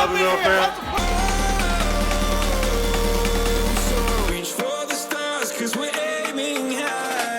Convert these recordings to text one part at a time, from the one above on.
love you real quick. Reach for the stars, 'cause we're aiming high.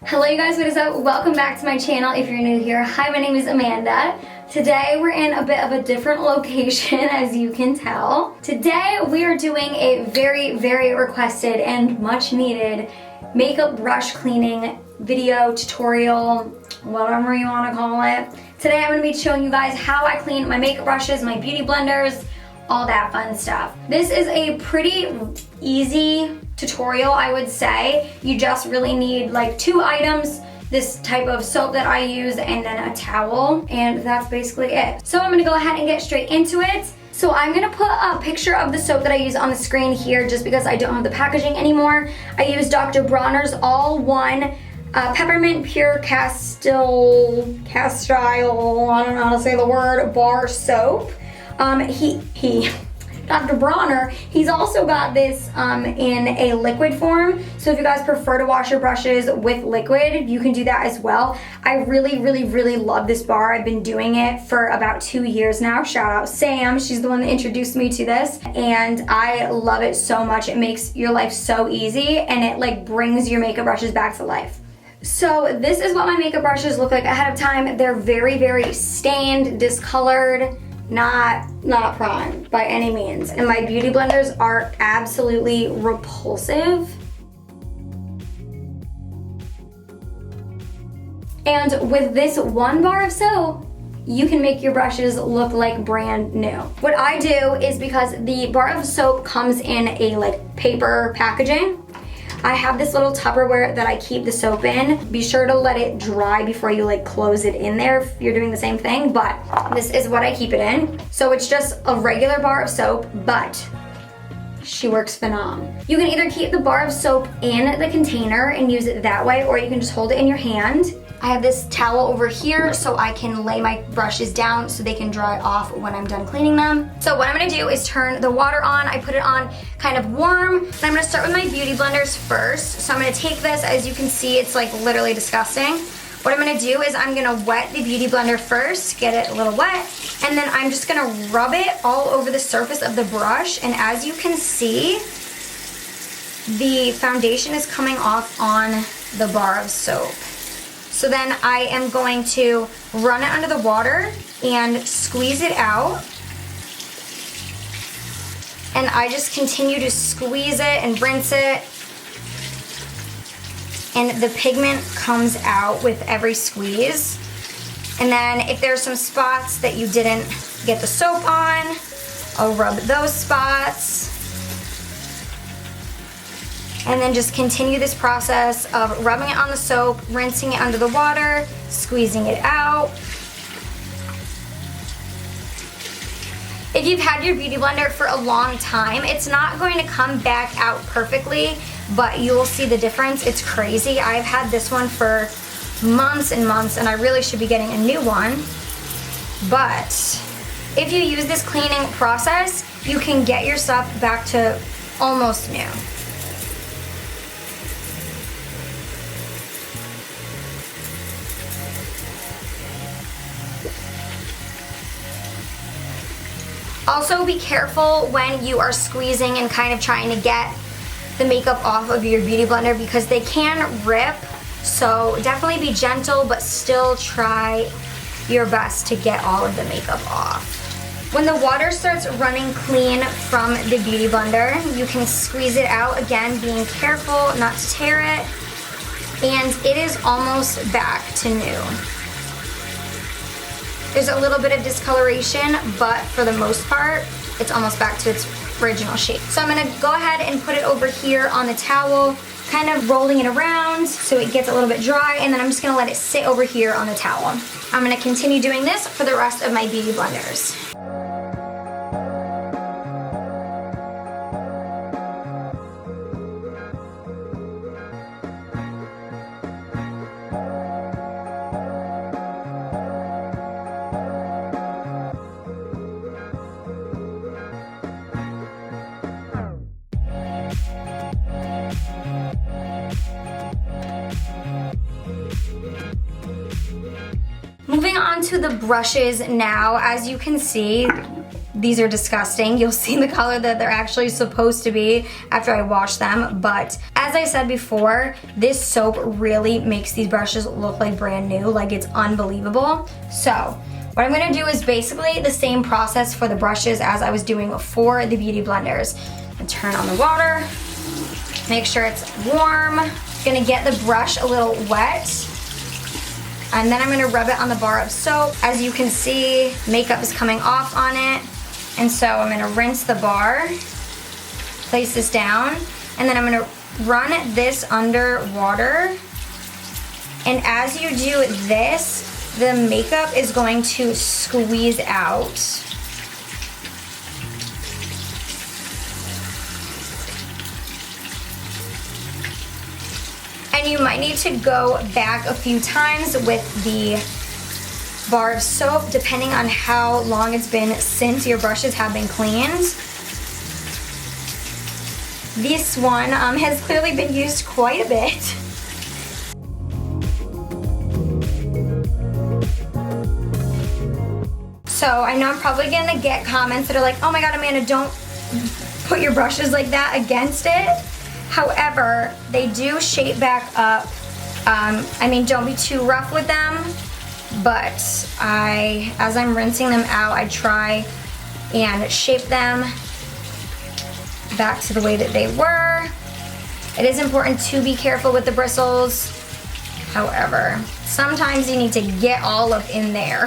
Hello you guys, what is up? Welcome back to my channel if you're new here. Hi, my name is Amanda. Today we're in a bit of a different location as you can tell. Today we are doing a very requested and much needed makeup brush cleaning video, tutorial, whatever you want to call it. Today I'm going to be showing you guys how I clean my makeup brushes, my beauty blenders, all that fun stuff. This is a pretty easy tutorial, I would say. You just really need like 2 items, this type of soap that I use and then a towel, and that's basically it. So I'm gonna go ahead and get straight into it. So I'm gonna put a picture of the soap that I use on the screen here just because I don't have the packaging anymore. I use Dr. Bronner's All-One Peppermint Pure Castile, I don't know how to say the word, bar soap. Dr. Bronner, he's also got this in a liquid form. So if you guys prefer to wash your brushes with liquid, you can do that as well. I really love this bar. I've been doing it for about 2 years now. Shout out Sam, she's the one that introduced me to this. And I love it so much. It makes your life so easy and it like brings your makeup brushes back to life. So this is what my makeup brushes look like ahead of time. They're very stained, discolored, not prime by any means. And my beauty blenders are absolutely repulsive. And with this 1 bar of soap, you can make your brushes look like brand new. What I do is, because the bar of soap comes in a like paper packaging, I have this little Tupperware that I keep the soap in. Be sure to let it dry before you like close it in there if you're doing the same thing, but this is what I keep it in. So it's just a regular bar of soap, but she works phenomenal. You can either keep the bar of soap in the container and use it that way, or you can just hold it in your hand. I have this towel over here so I can lay my brushes down so they can dry off when I'm done cleaning them. So what I'm gonna do is turn the water on. I put it on kind of warm. And I'm gonna start with my beauty blenders first. So I'm gonna take this, as you can see, it's like literally disgusting. What I'm gonna do is I'm gonna wet the beauty blender first, get it a little wet, and then I'm just gonna rub it all over the surface of the brush. And as you can see, the foundation is coming off on the bar of soap. So then I am going to run it under the water and squeeze it out. And I just continue to squeeze it and rinse it. And the pigment comes out with every squeeze. And then if there's some spots that you didn't get the soap on, I'll rub those spots. And then just continue this process of rubbing it on the soap, rinsing it under the water, squeezing it out. If you've had your beauty blender for a long time, it's not going to come back out perfectly, but you will see the difference. It's crazy. I've had this one for months and months, and I really should be getting a new one. But if you use this cleaning process, you can get your stuff back to almost new. Also, be careful when you are squeezing and kind of trying to get the makeup off of your beauty blender because they can rip. So definitely be gentle, but still try your best to get all of the makeup off. When the water starts running clean from the beauty blender, you can squeeze it out, again, being careful not to tear it. And it is almost back to new. There's a little bit of discoloration, but for the most part, it's almost back to its original shape. So I'm gonna go ahead and put it over here on the towel, kind of rolling it around so it gets a little bit dry, and then I'm just gonna let it sit over here on the towel. I'm gonna continue doing this for the rest of my beauty blenders. on to the brushes now. As you can see, these are disgusting. You'll see the color that they're actually supposed to be after I wash them. But as I said before, this soap really makes these brushes look like brand new. Like, it's unbelievable. So what I'm gonna do is basically the same process for the brushes as I was doing for the beauty blenders. And turn on the water, make sure it's warm. Gonna get the brush a little wet. And then I'm gonna rub it on the bar of soap. As you can see, makeup is coming off on it. And so I'm gonna rinse the bar, place this down, and then I'm gonna run this under water. And as you do this, the makeup is going to squeeze out. And you might need to go back a few times with the bar of soap, depending on how long it's been since your brushes have been cleaned. This one has clearly been used quite a bit. So I know I'm probably gonna get comments that are like, oh my God, Amanda, don't put your brushes like that against it. However, they do shape back up. I mean, don't be too rough with them. But as I'm rinsing them out, I try and shape them back to the way that they were. It is important to be careful with the bristles. However, sometimes you need to get all up in there.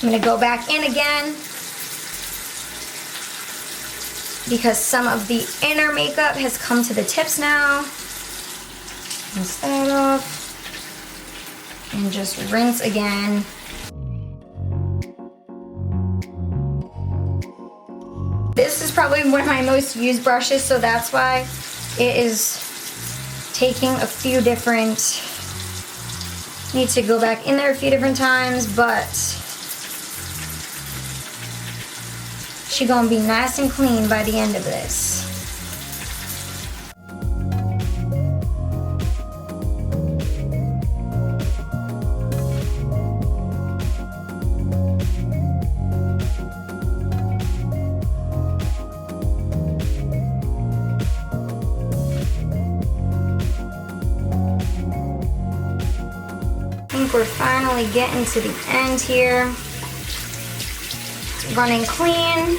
I'm gonna go back in again because some of the inner makeup has come to the tips now. Rinse that off and just rinse again. This is probably one of my most used brushes, so that's why it is taking a few different, need to go back in there a few different times, but she gonna be nice and clean by the end of this. I think we're finally getting to the end here. It's running clean.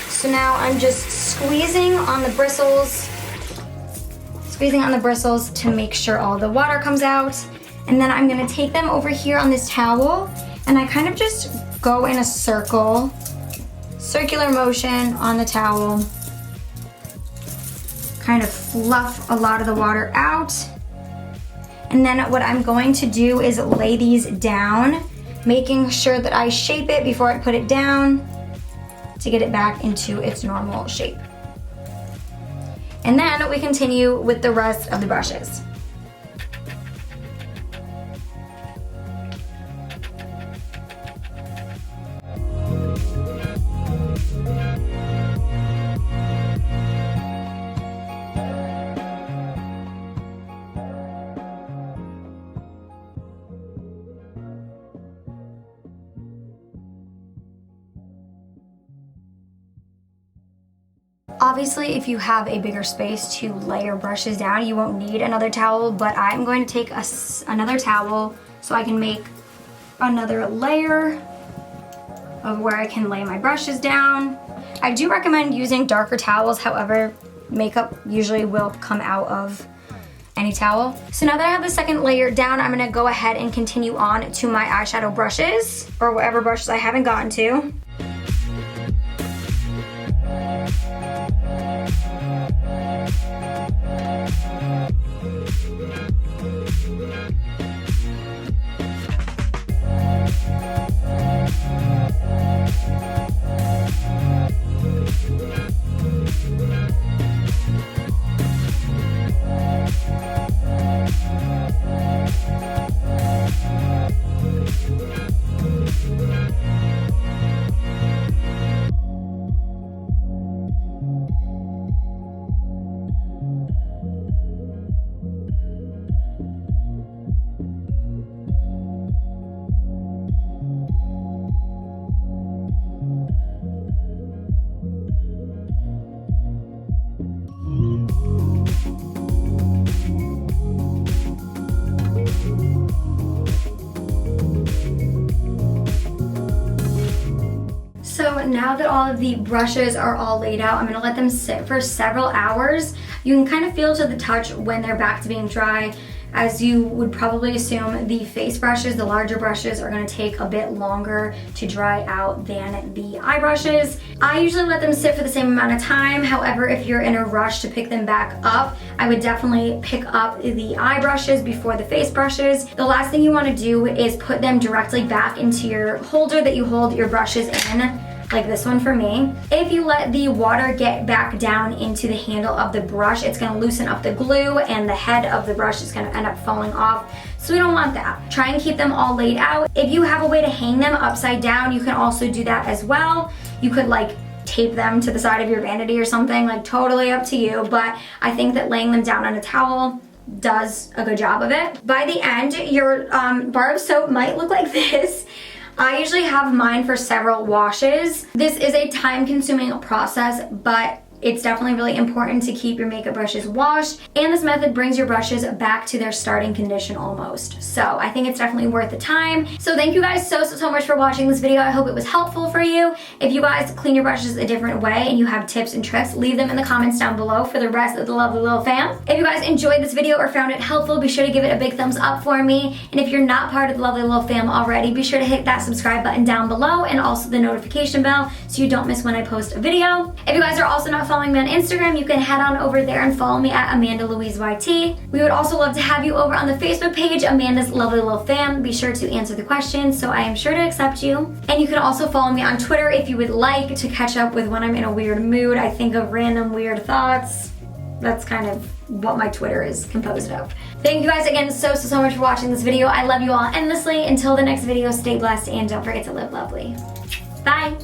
So now I'm just squeezing on the bristles to make sure all the water comes out. And then I'm gonna take them over here on this towel, and I kind of just go in a circular motion on the towel. Kind of fluff a lot of the water out. And then what I'm going to do is lay these down, making sure that I shape it before I put it down to get it back into its normal shape. And then we continue with the rest of the brushes. Obviously, if you have a bigger space to lay your brushes down, you won't need another towel, but I'm going to take another towel so I can make another layer of where I can lay my brushes down. I do recommend using darker towels, however, makeup usually will come out of any towel. So now that I have the second layer down, I'm gonna go ahead and continue on to my eyeshadow brushes, or whatever brushes I haven't gotten to. now that all of the brushes are all laid out, I'm gonna let them sit for several hours. You can kind of feel to the touch when they're back to being dry. As you would probably assume, the face brushes, the larger brushes, are gonna take a bit longer to dry out than the eye brushes. I usually let them sit for the same amount of time. However, if you're in a rush to pick them back up, I would definitely pick up the eye brushes before the face brushes. The last thing you wanna do is put them directly back into your holder that you hold your brushes in, like this one for me. If you let the water get back down into the handle of the brush, it's gonna loosen up the glue and the head of the brush is gonna end up falling off. So we don't want that. Try and keep them all laid out. If you have a way to hang them upside down, you can also do that as well. You could like tape them to the side of your vanity or something, like totally up to you. But I think that laying them down on a towel does a good job of it. By the end, your bar of soap might look like this. I usually have mine for several washes. This is a time-consuming process, but it's definitely really important to keep your makeup brushes washed, and this method brings your brushes back to their starting condition almost. So I think it's definitely worth the time. So thank you guys so much for watching this video. I hope it was helpful for you. If you guys clean your brushes a different way and you have tips and tricks, leave them in the comments down below for the rest of the lovely little fam. If you guys enjoyed this video or found it helpful, be sure to give it a big thumbs up for me. And if you're not part of the lovely little fam already, be sure to hit that subscribe button down below and also the notification bell so you don't miss when I post a video. If you guys are also not following me on Instagram, you can head on over there and follow me at AmandaLouiseYT. We would also love to have you over on the Facebook page, Amanda's Lovely Little Fam. Be sure to answer the questions, so I am sure to accept you. And you can also follow me on Twitter if you would like to catch up with when I'm in a weird mood. I think of random weird thoughts. That's kind of what my Twitter is composed of. Thank you guys again so much for watching this video. I love you all endlessly. Until the next video, stay blessed and don't forget to live lovely. Bye.